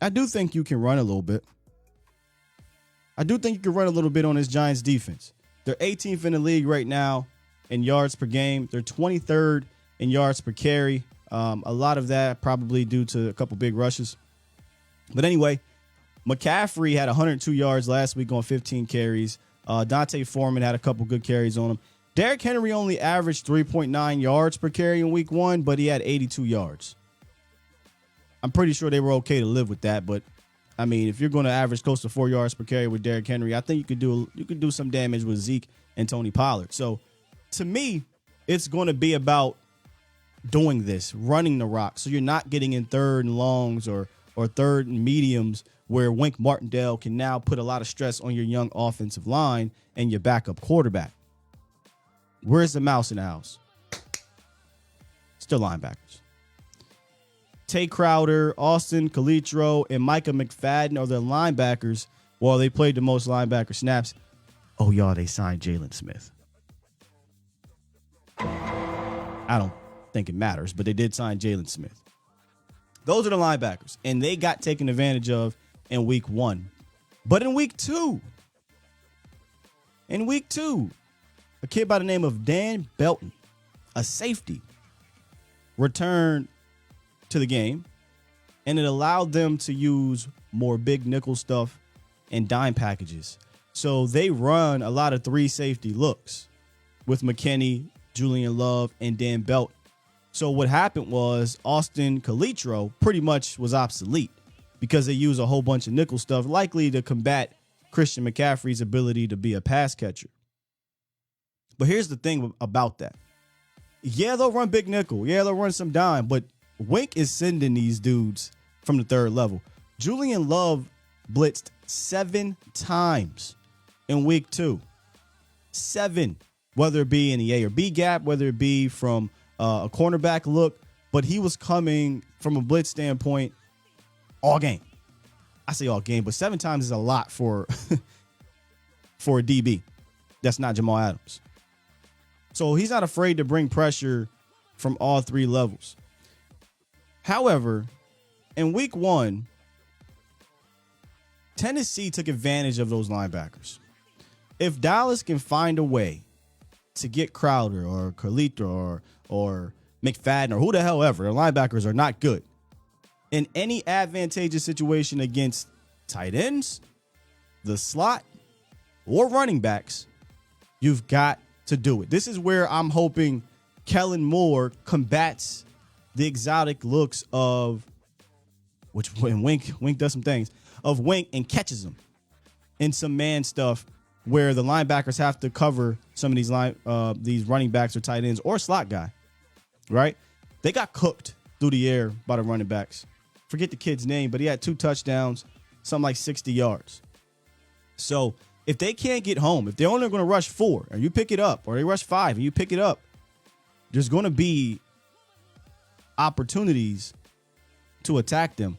I do think you can run a little bit. I do think you can run a little bit on this Giants defense. They're 18th in the league right now in yards per game. They're 23rd in yards per carry. A lot of that probably due to a couple big rushes. But anyway, McCaffrey had 102 yards last week on 15 carries. Dante Foreman had a couple good carries on him. Derrick Henry only averaged 3.9 yards per carry in week 1, but he had 82 yards. I'm pretty sure they were okay to live with that, but I mean, if you're going to average close to 4 yards per carry with Derrick Henry, I think you could do some damage with Zeke and Tony Pollard. So to me, it's going to be about doing this, running the rock. So you're not getting in third and longs or third and mediums where Wink Martindale can now put a lot of stress on your young offensive line and your backup quarterback. Where's the mouse in the house? Still linebackers. Tay Crowder, Austin Calitro, and Micah McFadden are the linebackers. Well, they played the most linebacker snaps. Oh, y'all, they signed Jalen Smith. I don't think it matters, but they did sign Jalen Smith. Those are the linebackers, and they got taken advantage of in week 1. But in week 2, a kid by the name of Dan Belton, a safety, returned to the game, and it allowed them to use more big nickel stuff and dime packages. So they run a lot of 3 safety looks with McKinney, Julian Love, and Dan Belton. So what happened was Austin Calitro pretty much was obsolete because they use a whole bunch of nickel stuff, likely to combat Christian McCaffrey's ability to be a pass catcher. But here's the thing about that. Yeah, they'll run big nickel. Yeah, they'll run some dime, but Wink is sending these dudes from the third level. Julian Love blitzed 7 times in week 2. 7, whether it be in the A or B gap, whether it be from a cornerback look, but he was coming from a blitz standpoint all game. I say all game, but 7 times is a lot for for a DB. That's not Jamal Adams. So he's not afraid to bring pressure from all 3 levels. However, in week 1, Tennessee took advantage of those linebackers. If Dallas can find a way to get Crowder or Calitro or McFadden or who the hell ever, the linebackers are not good, in any advantageous situation against tight ends, the slot, or running backs, you've got to do it. This is where I'm hoping Kellen Moore combats the exotic looks of, which when Wink does some things, of Wink and catches them in some man stuff where the linebackers have to cover some of these running backs or tight ends or slot guy, right? They got cooked through the air by the running backs. Forget the kid's name, but he had 2 touchdowns, something like 60 yards. So if they can't get home, if they're only going to rush 4 and you pick it up, or they rush 5 and you pick it up, there's going to be opportunities to attack them.